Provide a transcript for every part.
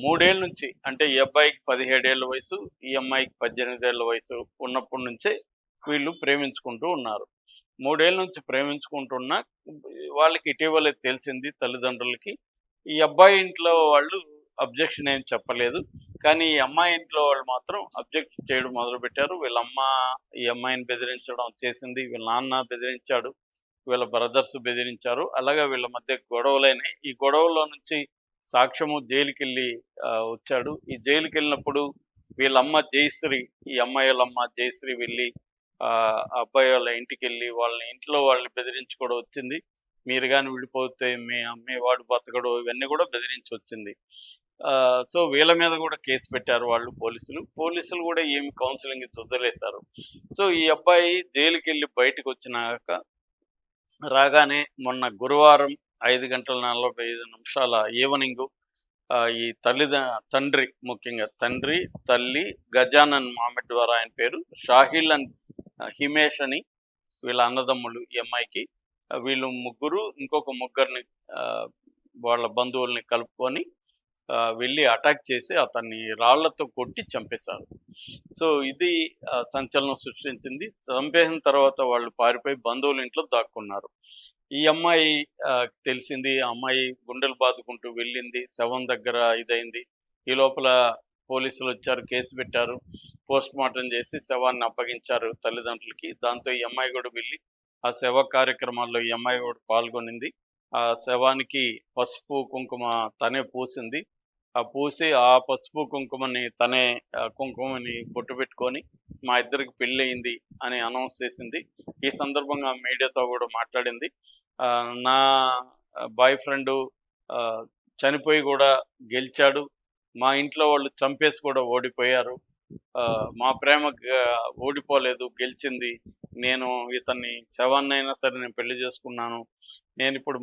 3 ఏళ్ల నుంచి అంటే ఈ అబ్బాయికి 17 ఏళ్ల వయసు, ఈ అమ్మాయికి 18 ఏళ్ల వయసు ఉన్నప్పటి నుంచే వీళ్ళు ప్రేమించుకుంటూ ఉన్నారు. 3 ఏళ్ల నుంచి ప్రేమించుకుంటున్నా వాళ్ళకి ఇటీవలే తెలిసింది తల్లిదండ్రులకి. ఈ అబ్బాయి ఇంట్లో వాళ్ళు అబ్జెక్షన్ ఏం చెప్పలేదు. కానీ ఈ అమ్మాయి ఇంట్లో వాళ్ళు మాత్రం అబ్జెక్ట్ చేయడం మొదలుపెట్టారు. వీళ్ళ అమ్మ ఈ అమ్మాయిని బెదిరించడం చేసింది. వీళ్ళ నాన్న బెదిరించాడు. వీళ్ళ బ్రదర్స్ బెదిరించారు. అలాగే వీళ్ళ మధ్య గొడవలైనాయి. ఈ గొడవల్లో నుంచి సాక్ష్యము జైలుకెళ్ళి వచ్చాడు. ఈ జైలుకెళ్ళినప్పుడు వీళ్ళమ్మ జయశ్రీ, ఈ అమ్మాయి వాళ్ళమ్మ జయశ్రీ వెళ్ళి ఆ అబ్బాయి వాళ్ళ ఇంటికెళ్ళి వాళ్ళని ఇంట్లో వాళ్ళని బెదిరించి కూడా వచ్చింది. మీరు గాని విడిపోతే మీ వాడు బతకడు, ఇవన్నీ కూడా బెదిరించి వచ్చింది. సో వీళ్ళ మీద కూడా కేసు పెట్టారు వాళ్ళు పోలీసులు. పోలీసులు కూడా ఏమి కౌన్సిలింగ్ వదిలేశారు. సో ఈ అబ్బాయి జైలుకెళ్ళి బయటకు వచ్చినాక రాగానే మొన్న గురువారం 5:45 ఈవెనింగు ఈ తండ్రి, ముఖ్యంగా తండ్రి, తల్లి, గజానన్ మామిడ్ ద్వారా ఆయన పేరు, షాహిల్ అండ్ హిమేష్ అని వీళ్ళ అన్నదమ్ములు ఈ అమ్మాయికి. వీళ్ళు ముగ్గురు ఇంకొక ముగ్గురిని వాళ్ళ బంధువుల్ని కలుపుకొని వెళ్ళి అటాక్ చేసి అతన్ని రాళ్లతో కొట్టి చంపేశారు. సో ఇది సంచలనం సృష్టించింది. చంపేసిన తర్వాత వాళ్ళు పారిపోయి బంధువుల ఇంట్లో దాక్కున్నారు. ఈ అమ్మాయి తెలిసింది. ఆ అమ్మాయి గుండెలు బాదుకుంటూ వెళ్ళింది. శవం దగ్గర ఇదైంది. ఈ లోపల పోలీసులు వచ్చారు, కేసు పెట్టారు, పోస్ట్ మార్టం చేసి శవాన్ని అప్పగించారు తల్లిదండ్రులకి. దాంతో ఈ అమ్మాయి కూడా వెళ్ళి ఆ శవ కార్యక్రమాల్లో ఈ అమ్మాయి కూడా పాల్గొనింది. ఆ శవానికి పసుపు కుంకుమ తనే పూసింది. ఆ పూసి ఆ పసుపు కుంకుమని తనే కుంకుమని బొట్టు పెట్టుకొని మా ఇద్దరికి పెళ్ళి అయింది అని అనౌన్స్ చేసింది. ఈ సందర్భంగా మీడియాతో కూడా మాట్లాడింది. నా బాయ్ ఫ్రెండు చనిపోయి కూడా గెలిచాడు, మా ఇంట్లో వాళ్ళు చంపేసి కూడా ఓడిపోయారు, మా ప్రేమ ఓడిపోలేదు, గెలిచింది. నేను ఇతన్ని శవాన్నైనా సరే నేను పెళ్లి చేసుకున్నాను. నేను ఇప్పుడు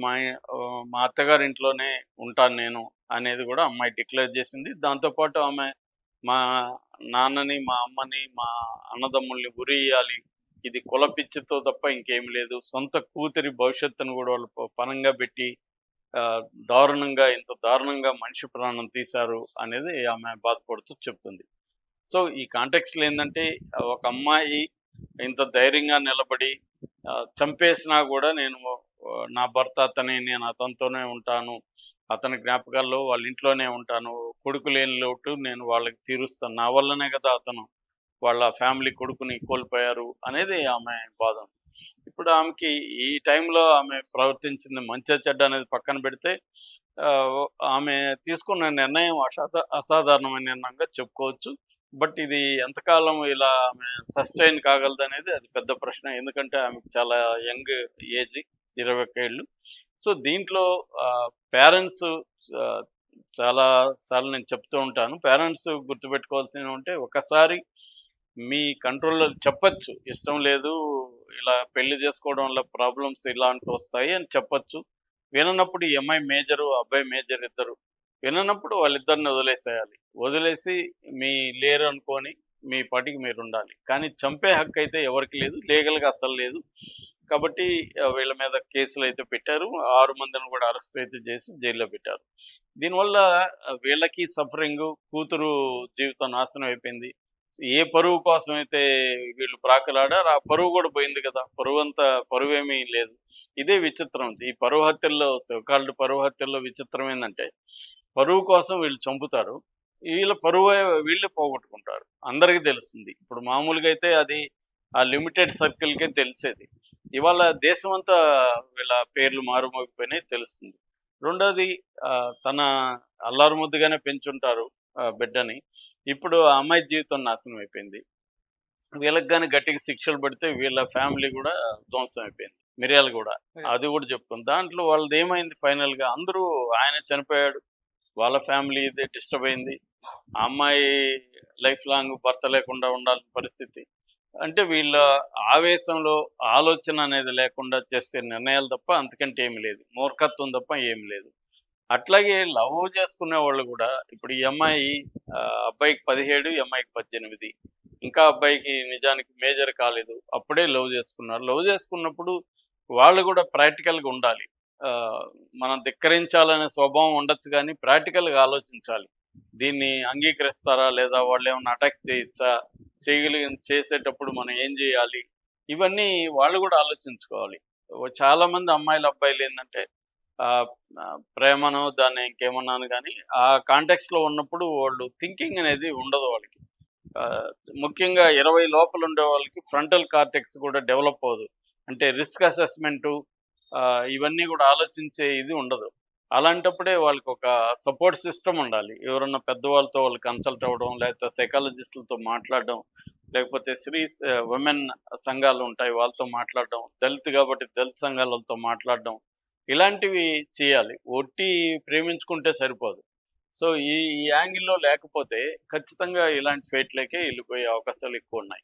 మా అత్తగారి ఇంట్లోనే ఉంటాను నేను అనేది కూడా అమ్మాయి డిక్లేర్ చేసింది. దాంతోపాటు ఆమె మా నాన్నని, మా అమ్మని, మా అన్నదమ్ముల్ని ఉరియాలి, ఇది కుల పిచ్చితో తప్ప ఇంకేం లేదు, సొంత కూతురి భవిష్యత్తును కూడా వాళ్ళు పనంగా పెట్టి ఇంత దారుణంగా మనిషి ప్రాణం తీశారు అనేది ఆమె బాధపడుతూ చెప్తుంది. సో ఈ కాంటెక్స్ట్లో ఏంటంటే, ఒక అమ్మాయి ఇంత ధైర్యంగా నిలబడి చంపేసినా కూడా నేను నా భర్త అతనే, నేను అతనితోనే ఉంటాను, అతని జ్ఞాపకాల్లో వాళ్ళ ఇంట్లోనే ఉంటాను, కొడుకు లేని లోటు నేను వాళ్ళకి తీరుస్తాను, నా వల్లనే కదా అతను వాళ్ళ ఫ్యామిలీ కొడుకుని కోల్పోయారు అనేది ఆమె బాధ. ఇప్పుడు ఆమెకి ఈ టైంలో ఆమె ప్రవర్తించింది మంచి చెడ్డ అనేది పక్కన పెడితే ఆమె తీసుకున్న నిర్ణయం అసాధారణమైన నిర్ణయంగా చెప్పుకోవచ్చు. బట్ ఇది ఎంతకాలం ఇలా ఆమె సస్టైన్ కాగలదు అనేది అది పెద్ద ప్రశ్న. ఎందుకంటే ఆమెకు చాలా యంగ్ ఏజ్, 21 ఏళ్ళు. సో దీంట్లో పేరెంట్స్ చాలా సార్లు నేను చెప్తూ ఉంటాను, పేరెంట్స్ గుర్తుపెట్టుకోవాల్సినవి ఉంటే, ఒకసారి మీ కంట్రోల్లో చెప్పచ్చు, ఇష్టం లేదు, ఇలా పెళ్లి చేసుకోవడం వల్ల ప్రాబ్లమ్స్ ఇలాంటివి వస్తాయి అని చెప్పచ్చు. విననప్పుడు ఈ అమ్మాయి మేజరు, అబ్బాయి మేజర్ ఇద్దరు విననప్పుడు వాళ్ళిద్దరిని వదిలేసేయాలి. వదిలేసి మీ లేరు అనుకొని మీ పాటికి మీరు ఉండాలి. కానీ చంపే హక్కు అయితే ఎవరికి లేదు, లీగల్గా అస్సలు లేదు. కాబట్టి వీళ్ళ మీద కేసులు అయితే పెట్టారు. 6 మందిని కూడా అరెస్ట్ అయితే చేసి జైల్లో పెట్టారు. దీనివల్ల వీళ్ళకి సఫరింగు, కూతురు జీవితం నాశనం అయిపోయింది. ఏ పరువు కోసం అయితే వీళ్ళు ప్రాకులాడారు ఆ పరువు కూడా పోయింది కదా. పరువేమీ లేదు. ఇదే విచిత్రం. ఈ పరువు హత్యల్లో, సోకాల్డ్ పరువు హత్యల్లో విచిత్రం ఏంటంటే, పరువు కోసం వీళ్ళు చంపుతారు, వీళ్ళ పరువు వీళ్ళే పోగొట్టుకుంటారు. అందరికీ తెలుస్తుంది. ఇప్పుడు మామూలుగా అయితే అది ఆ లిమిటెడ్ సర్కిల్కే తెలిసేది. ఇవాళ దేశం అంతా వీళ్ళ పేర్లు మారుమోగిపోయినాయి తెలుస్తుంది. రెండోది, తన అల్లారు ముద్దుగానే పెంచుంటారు బిడ్డని. ఇప్పుడు ఆ అమ్మాయి జీవితం నాశనం అయిపోయింది. వీళ్ళకి కానీ గట్టిగా శిక్షలు పడితే వీళ్ళ ఫ్యామిలీ కూడా ధ్వంసం అయిపోయింది. మిరియాలు కూడా అది కూడా చెప్పుకుంది. దాంట్లో వాళ్ళది ఏమైంది ఫైనల్గా, అందరూ ఆయన చనిపోయాడు, వాళ్ళ ఫ్యామిలీ ఇది డిస్టర్బ్ అయింది, ఆ అమ్మాయి లైఫ్ లాంగ్ భర్త లేకుండా ఉండాల్సిన పరిస్థితి. అంటే వీళ్ళ ఆవేశంలో ఆలోచన అనేది లేకుండా చేసే నిర్ణయాలు తప్ప అంతకంటే ఏమి లేదు, మూర్ఖత్వం తప్ప ఏమి లేదు. అట్లాగే లవ్ చేసుకునే వాళ్ళు కూడా, ఇప్పుడు ఈ అమ్మాయి అబ్బాయికి 17, ఈ అమ్మాయికి 18. ఇంకా అబ్బాయికి నిజానికి మేజర్ కాలేదు, అప్పుడే లవ్ చేసుకున్నారు. లవ్ చేసుకున్నప్పుడు వాళ్ళు కూడా ప్రాక్టికల్గా ఉండాలి. మనం ధిక్కరించాలనే స్వభావం ఉండొచ్చు, కానీ ప్రాక్టికల్గా ఆలోచించాలి. దీన్ని అంగీకరిస్తారా? లేదా వాళ్ళేమన్నా అటాక్స్ చేయొచ్చా? చేసేటప్పుడు మనం ఏం జేయాలి? ఇవన్నీ వాళ్ళు గూడా ఆలోచించుకోవాలి. చాలామంది అమ్మాయిలు, అబ్బాయిలేందంటే ఆహ్, ప్రేమనో దాన్ని ఇంకేమన్నాను గానీ, ఆ కాంటెక్స్‌లో ఉన్నప్పుడు వాళ్ళు థింకింగ్ అనేది ఉండదు వాళ్ళకి. ఆహ్, ముఖ్యంగా 20 లోపలుండే వాళ్ళకి ఫ్రంటల్ కార్టెక్స్ కూడా డెవలప్ అవ్వదు. అంటే రిస్క్ అసెస్‌మెంటు ఇవన్నీ గూడా ఆలోచించే ఇది ఉండదు. అలాంటప్పుడే వాళ్ళకొక సపోర్ట్ సిస్టమ్ ఉండాలి. ఎవరన్నా పెద్దవాళ్ళతో వాళ్ళు కన్సల్ట్ అవ్వడం, లేకపోతే సైకాలజిస్టులతో మాట్లాడడం, లేకపోతే విమెన్ సంఘాలుంటాయి వాళ్ళతో మాట్లాడడం, దళిత్ కాబట్టి దళిత్ సంఘాలతో మాట్లాడడం, ఇలాంటివి చేయాలి. ప్రేమించుకుంటే సరిపోదు. సో, ఈ ఈ యాంగిల్‌లో లేకపోతే ఖచ్చితంగా ఇలాంటి ఫేట్‌లకే ఎళ్ళిపోయే అవకాశాలెక్కువున్నాయి.